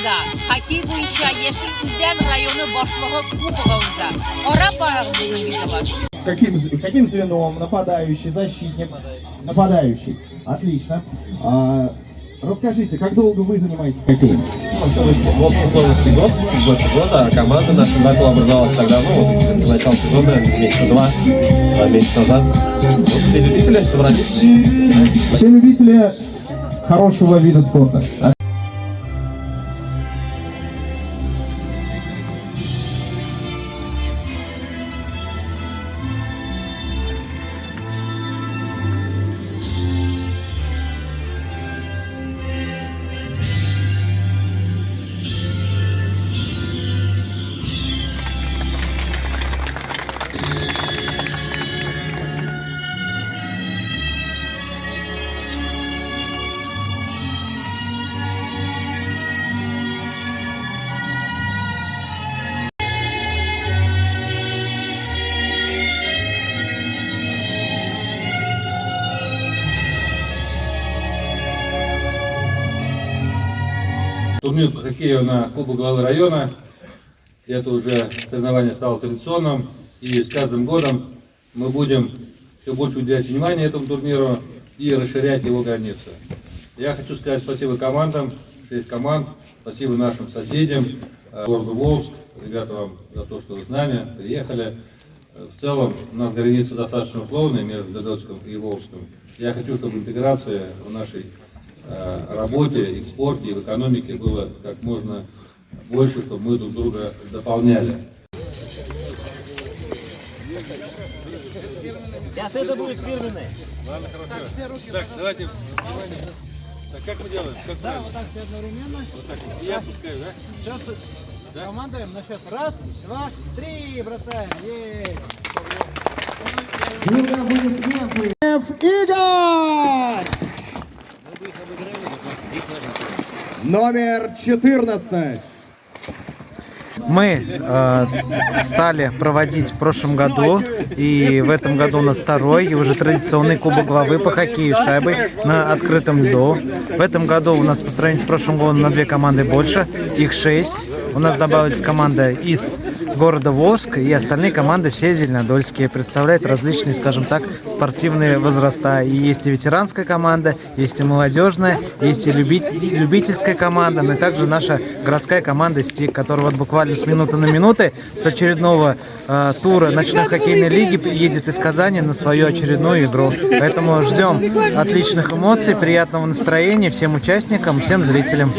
Ольга, хоккей бойынша Ешил Үзен районы башлығы кубогымызда. Орап барағыз біздің видеолар. Каким звеном? Нападающий, защитник? Нападающий. Отлично. Расскажите, как долго вы занимаетесь хоккеем? В общей сложности год, чуть больше года. Команда наша Накол образовалась тогда, с начала сезона, месяца два месяца назад. Все любители собрались. Все любители хорошего вида спорта. Турнир по хоккею на Кубок главы района. Это уже соревнование стало традиционным. И с каждым годом мы будем все больше уделять внимание этому турниру и расширять его границы. Я хочу сказать спасибо командам, 6 команд, спасибо нашим соседям, городу Волжск, ребята вам за то, что вы с нами приехали. В целом у нас граница достаточно условная между Донецком и Волжском. Я хочу, чтобы интеграция в нашей работе и в спорте, и в экономике было как можно больше, чтобы мы друг друга дополняли. Сейчас это будет фирменное. Ладно, хорошо. Так, давайте. Так, как мы делаем? Как да, вот так все одновременно. Вот так. И я опускаю, да? Сейчас командаем на счет. Раз, два, три. Бросаем. Есть. Игорь! Номер 14. Мы стали проводить в прошлом году, и в этом году у нас второй, и уже традиционный Кубок главы по хоккею с шайбой на открытом льду. В этом году у нас по сравнению с прошлым годом на 2 команды больше, их 6. У нас добавилась команда из города Волжск, и остальные команды все зеленодольские, представляют различные, скажем так, спортивные возраста. И есть и ветеранская команда, есть и молодежная, есть и любительская команда, но и также наша городская команда «Стик», которая вот буквально с минуты на минуты с очередного тура ночной хоккейной лиги едет из Казани на свою очередную игру. Поэтому ждем отличных эмоций, приятного настроения всем участникам, всем зрителям.